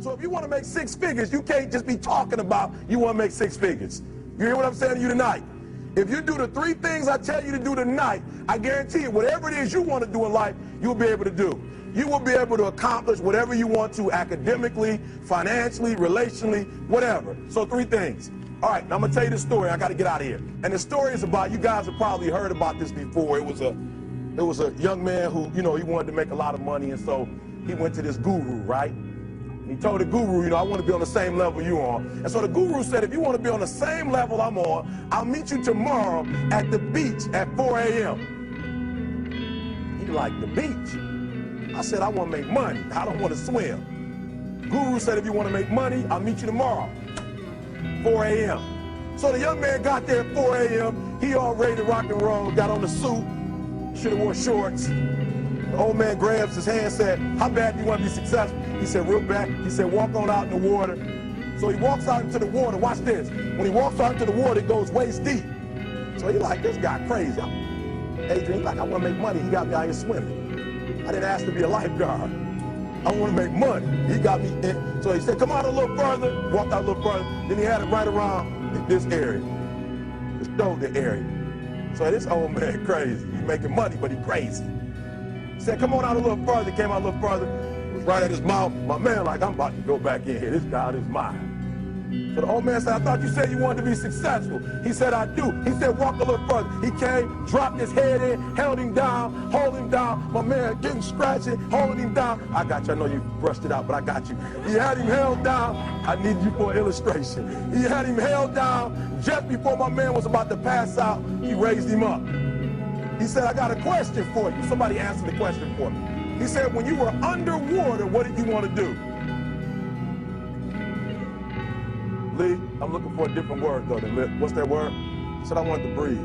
So if you want to make six figures, you can't just be talking about you want to make six figures. You hear what I'm saying to you tonight? If you do the three things I tell you to do tonight, I guarantee you, whatever it is you want to do in life, you'll be able to do. You will be able to accomplish whatever you want to academically, financially, relationally, whatever. So three things. All right, now I'm going to tell you the story. I got to get out of here. And the story is about, you guys have probably heard about this before. It was a young man who, he wanted to make a lot of money, and so he went to this guru, right? He told the guru, I want to be on the same level you're on. And so the guru said, if you want to be on the same level I'm on, I'll meet you tomorrow at the beach at 4 a.m. He like, the beach? I said, I want to make money. I don't want to swim. Guru said, if you want to make money, I'll meet you tomorrow, 4 a.m. So the young man got there at 4 a.m. He all ready to rock and roll, got on the suit, should have wore shorts. The old man grabs his hand and said, how bad do you want to be successful? He said, real bad. He said, walk on out in the water. So he walks out into the water. Watch this. When he walks out into the water, it goes waist deep. So he like, this guy crazy. Adrian, he like, I want to make money. He got me out here swimming. I didn't ask to be a lifeguard. I want to make money. He got me in. So he said, come out a little further. Walked out a little further. Then he had it right around this area, the shoulder area. So this old man crazy. He's making money, but he crazy. He said, come on out a little further. Came out a little further. Was right at his mouth. My man like, I'm about to go back in here. This God is mine. So the old man said, I thought you said you wanted to be successful. He said, I do. He said, walk a little further. He came, dropped his head in, held him down, hold him down. My man getting scratching, holding him down. I got you. I know you brushed it out, but I got you. He had him held down. I need you for an illustration. He had him held down. Just before my man was about to pass out, he raised him up. He said, I got a question for you. Somebody answer the question for me. He said, when you were underwater, what did you want to do? Lee, I'm looking for a different word though than live. What's that word? He said, I wanted to breathe.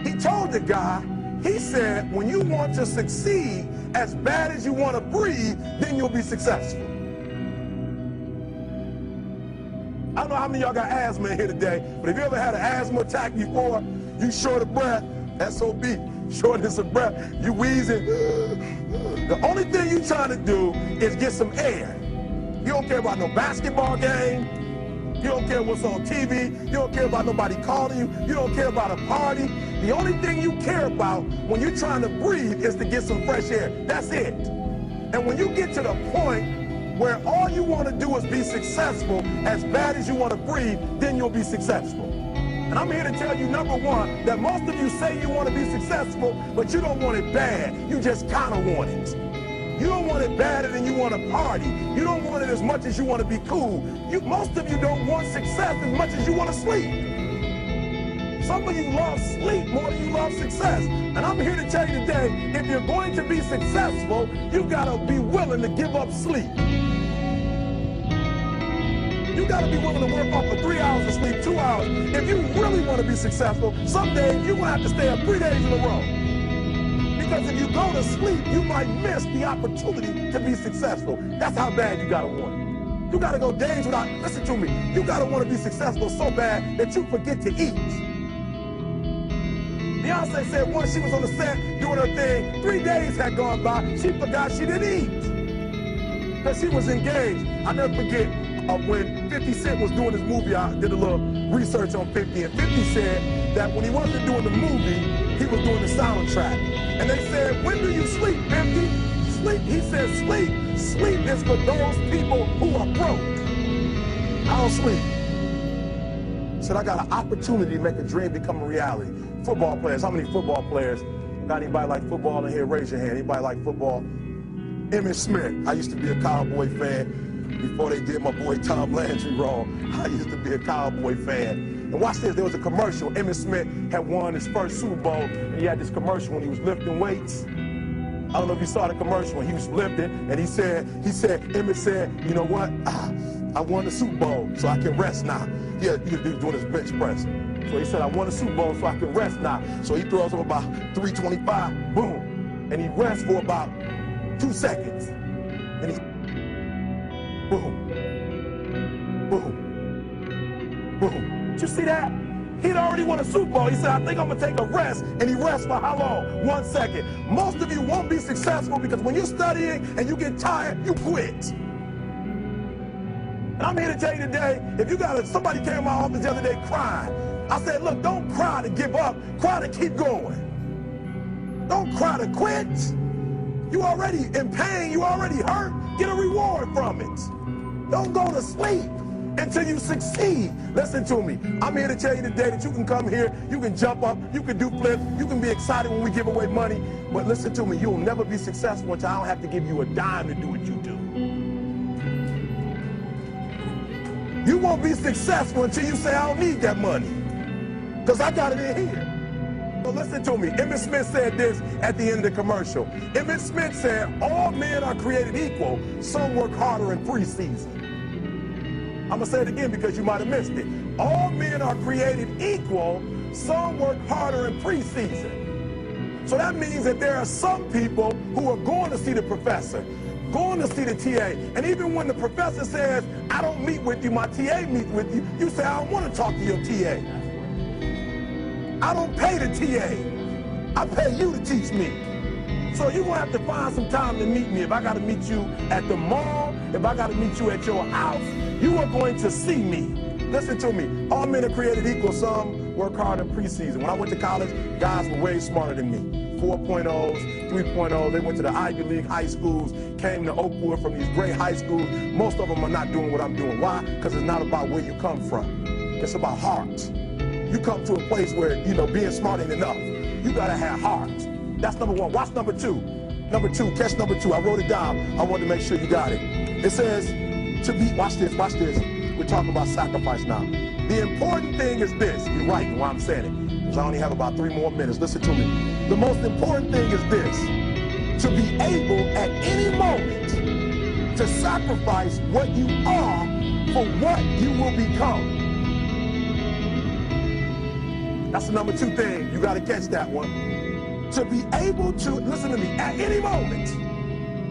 He told the guy, he said, when you want to succeed as bad as you want to breathe, then you'll be successful. I don't know how many of y'all got asthma in here today, but if you ever had an asthma attack before, you short of breath, SOB, shortness of breath, you wheezing. The only thing you trying to do is get some air. You don't care about no basketball game. You don't care what's on TV. You don't care about nobody calling you. You don't care about a party. The only thing you care about when you're trying to breathe is to get some fresh air. That's it. And when you get to the point where all you want to do is be successful as bad as you want to breathe, then you'll be successful. And I'm here to tell you, number one, that most of you say you want to be successful, but you don't want it bad. You just kind of want it. You don't want it badder than you want to party. You don't want it as much as you want to be cool. Most of you don't want success as much as you want to sleep. Some of you love sleep more than you love success. And I'm here to tell you today, if you're going to be successful, you've got to be willing to give up sleep. You got to be willing to work off for 3 hours of sleep, 2 hours. If you really want to be successful, some days you're going to have to stay up 3 days in a row. Because if you go to sleep, you might miss the opportunity to be successful. That's how bad you got to want it. You got to go days without, listen to me, you got to want to be successful so bad that you forget to eat. Beyonce said once she was on the set doing her thing, 3 days had gone by, she forgot she didn't eat. Because she was engaged. I'll never forget when 50 Cent was doing his movie, I did a little research on 50, and 50 said that when he wasn't doing the movie, he was doing the soundtrack. And they said, when do you sleep, 50? Sleep, he said, sleep. Sleep is for those people who are broke. I don't sleep. He said, I got an opportunity to make a dream become a reality. Football players, how many football players? Got anybody like football in here? Raise your hand. Anybody like football? Emmitt Smith. I used to be a Cowboy fan before they did my boy Tom Landry wrong. I used to be a Cowboy fan. And watch this, there was a commercial. Emmitt Smith had won his first Super Bowl, and he had this commercial when he was lifting weights. I don't know if you saw the commercial when he was lifting, and he said, Emmitt said, you know what? I won the Super Bowl, so I can rest now. He was doing his bench press. So he said, I won the Super Bowl, so I can rest now. So he throws up about 325, boom, and he rests for about 2 seconds. And he, boom, boom, boom. Did you see that? He'd already won a Super Bowl. He said, I think I'm going to take a rest. And he rests for how long? 1 second. Most of you won't be successful because when you're studying and you get tired, you quit. And I'm here to tell you today, if you got somebody came to my office the other day crying, I said, look, don't cry to give up. Cry to keep going. Don't cry to quit. You already in pain. You already hurt. Get a reward from it. Don't go to sleep until you succeed. Listen to me. I'm here to tell you today that you can come here, you can jump up, you can do flips, you can be excited when we give away money. But listen to me, you'll never be successful until I don't have to give you a dime to do what you do. You won't be successful until you say, I don't need that money, because I got it in here. So listen to me. Emmitt Smith said this at the end of the commercial. Emmitt Smith said, all men are created equal. Some work harder in preseason. I'm going to say it again because you might have missed it. All men are created equal. Some work harder in preseason. So that means that there are some people who are going to see the professor, going to see the TA. And even when the professor says, I don't meet with you, my TA meets with you, you say, I don't want to talk to your TA. I don't pay the TA. I pay you to teach me. So you're going to have to find some time to meet me. If I got to meet you at the mall, if I got to meet you at your house, you are going to see me. Listen to me. All men are created equal. Some work hard in preseason. When I went to college, guys were way smarter than me. 4.0s, 3.0s. They went to the Ivy League high schools, came to Oakwood from these great high schools. Most of them are not doing what I'm doing. Why? Because it's not about where you come from. It's about heart. You come to a place where, being smart ain't enough. You got to have heart. That's number one. Watch number two. Number two, catch number two. I wrote it down. I wanted to make sure you got it. It says, to be, watch this. We're talking about sacrifice now. The important thing is this. You're right in why I'm saying it, because I only have about 3 more minutes. Listen to me. The most important thing is this. To be able at any moment to sacrifice what you are for what you will become. That's the number 2 thing. You got to catch that one. To be able to, listen to me, at any moment.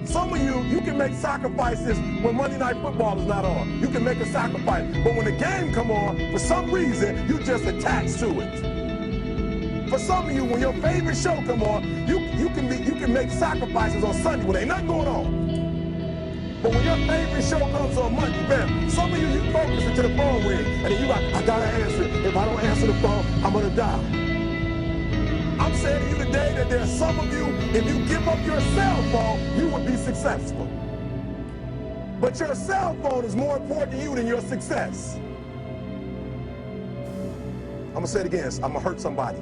Some of you can make sacrifices when Monday Night Football is not on. You can make a sacrifice. But when the game come on, for some reason, you just attached to it. For some of you, when your favorite show come on, you can make sacrifices on Sunday when ain't nothing going on. But when your favorite show comes on Monday, man, some of you focus until the phone ring, and then you like, I gotta answer it. If I don't answer the phone, I'm gonna die. I'm saying to you today that there are some of you, if you give up your cell phone, you would be successful. But your cell phone is more important to you than your success. I'm gonna say it again. I'm gonna hurt somebody.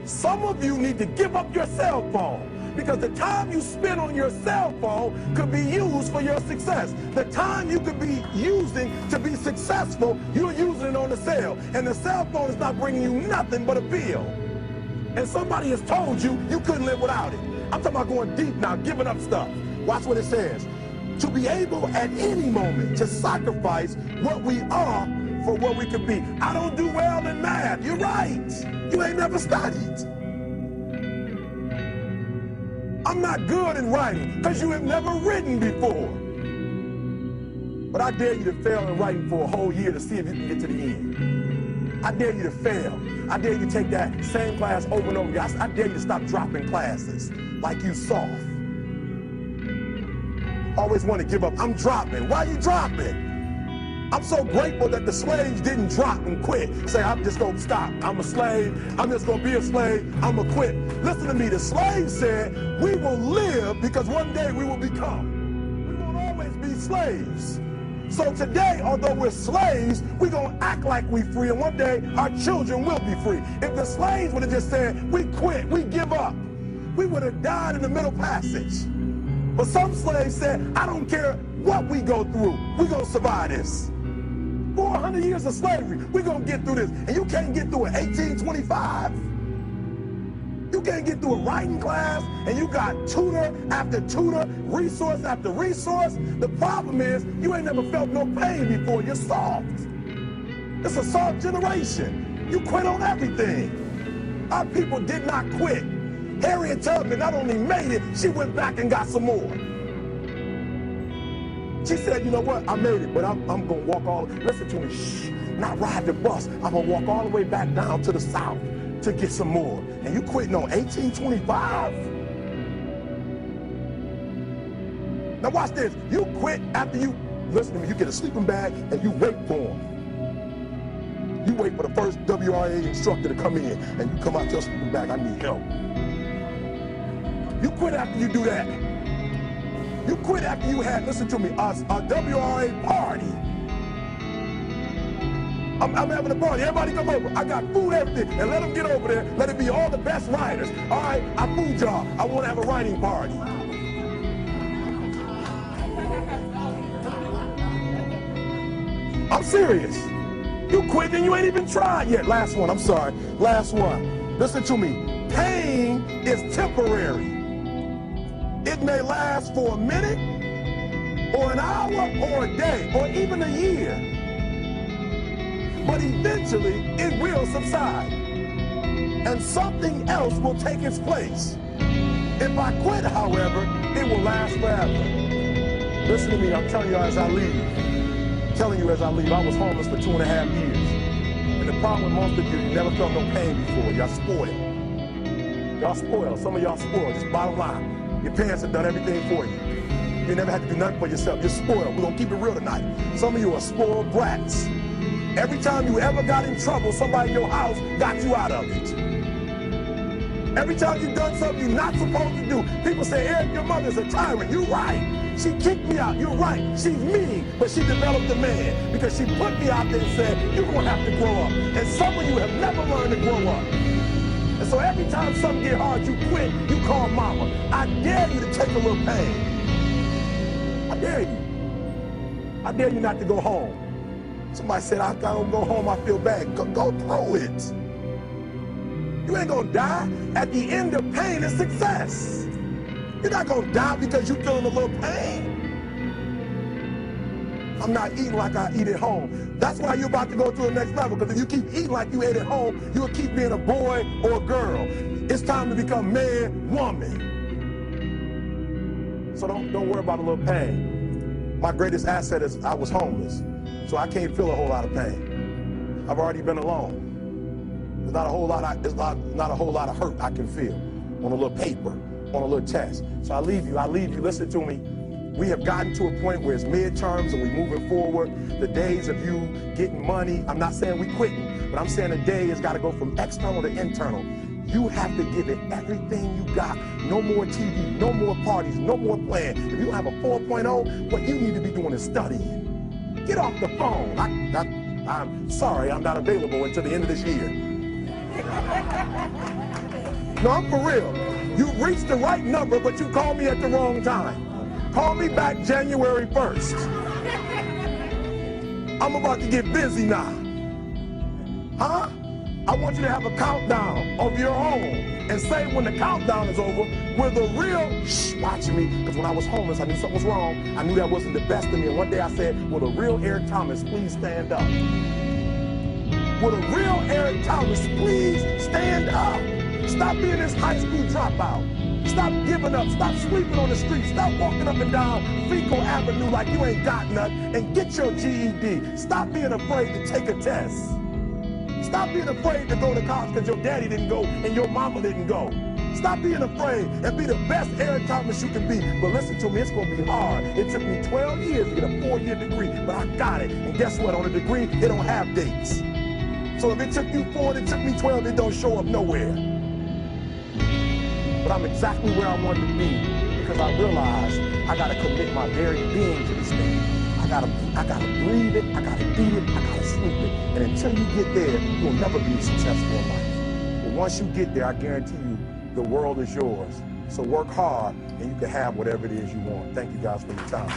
Some of you need to give up your cell phone, because the time you spend on your cell phone could be used for your success. The time you could be using to be successful, you're using it on the cell. And the cell phone is not bringing you nothing but a bill. And somebody has told you you couldn't live without it. I'm talking about going deep now, giving up stuff. Watch what it says. To be able at any moment to sacrifice what we are for what we could be. I don't do well in math. You're right. You ain't never studied. I'm not good in writing because you have never written before. But I dare you to fail in writing for a whole year to see if you can get to the end. I dare you to fail. I dare you to take that same class over and over again. I dare you to stop dropping classes like you soft. Always want to give up. I'm dropping. Why are you dropping? I'm so grateful that the slaves didn't drop and quit. Say, I'm just going to stop. I'm a slave. I'm just going to be a slave. I'm going to quit. Listen to me. The slaves said, we will live because one day we will become. We won't always be slaves. So today, although we're slaves, we're going to act like we're free, and one day our children will be free. If the slaves would have just said, we quit, we give up, we would have died in the middle passage. But some slaves said, I don't care what we go through, we're going to survive this. 400 years of slavery, we're going to get through this. And you can't get through it 1825. You can't get through a writing class, and you got tutor after tutor, resource after resource. The problem is, you ain't never felt no pain before. You're soft. It's a soft generation. You quit on everything. Our people did not quit. Harriet Tubman not only made it, she went back and got some more. She said, you know what, I made it, but I'm going to walk all, listen to me, shh, not ride the bus. I'm going to walk all the way back down to the south to get some more. And you quitting on 1825? Now watch this. You quit after you, listen to me, you get a sleeping bag and you wait for them. You wait for the first WRA instructor to come in and you come out to your sleeping bag, I need help. You quit after you do that. You quit after you had, listen to me, a WRA party. I'm having a party, everybody come over. I got food, everything, and let them get over there. Let it be all the best writers. All right, I food y'all. I want to have a writing party. I'm serious. You quit and you ain't even tried yet. Last one, I'm sorry. Last one. Listen to me. Pain is temporary. It may last for a minute, or an hour, or a day, or even a year. But eventually, it will subside. And something else will take its place. If I quit, however, it will last forever. Listen to me, I'm telling you as I leave. I was homeless for 2.5 years. And the problem with most of you never felt no pain before. Y'all spoiled. Y'all spoiled. Some of y'all spoiled. Just bottom line. Your parents have done everything for you. You never had to do nothing for yourself. You're spoiled. We're going to keep it real tonight. Some of you are spoiled brats. Every time you ever got in trouble, somebody in your house got you out of it. Every time you've done something you're not supposed to do, people say, Eric, your mother's a tyrant. You're right. She kicked me out. You're right. She's mean, but she developed a man because she put me out there and said, you're going to have to grow up. And some of you have never learned to grow up. And so every time something get hard, you quit, you call mama. I dare you to take a little pain. I dare you. I dare you not to go home. Somebody said, I don't go home, I feel bad. Go through it. You ain't gonna die. At the end of pain is success. You're not gonna die because you're feeling a little pain. I'm not eating like I eat at home. That's why you're about to go to the next level, because if you keep eating like you ate at home, you'll keep being a boy or a girl. It's time to become man, woman. So don't worry about a little pain. My greatest asset is I was homeless, so I can't feel a whole lot of pain. I've already been alone. There's not a whole lot of hurt I can feel on a little paper, on a little test. So I leave you, listen to me. We have gotten to a point where it's midterms and we're moving forward. The days of you getting money, I'm not saying we quitting, but I'm saying the day has got to go from external to internal. You have to give it everything you got. No more TV, no more parties, no more playing. If you don't have a 4.0, what you need to be doing is studying. Get off the phone. I'm sorry, I'm not available until the end of this year. No, I'm for real. You reached the right number, but you called me at the wrong time. Call me back January 1st. I'm about to get busy now. Huh? I want you to have a countdown of your own and say when the countdown is over, we're the real, watching me, because when I was homeless, I knew something was wrong. I knew that wasn't the best of me. And one day I said, will the real Eric Thomas please stand up? Will the real Eric Thomas please stand up? Stop being this high school dropout. Stop giving up. Stop sleeping on the street. Stop walking up and down Fecal Avenue like you ain't got nothing, and get your GED. Stop being afraid to take a test. Stop being afraid to go to college because your daddy didn't go and your mama didn't go. Stop being afraid and be the best Eric Thomas you can be. But listen to me, it's going to be hard. It took me 12 years to get a 4-year degree, but I got it. And guess what? On a degree, it don't have dates. So if it took you 4 and it took me 12, it don't show up nowhere. But I'm exactly where I wanted to be because I realized I got to commit my very being to this thing. I gotta breathe it, I gotta eat it, I gotta sleep it. And until you get there, you'll never be successful in life. But once you get there, I guarantee you, the world is yours. So work hard and you can have whatever it is you want. Thank you guys for your time.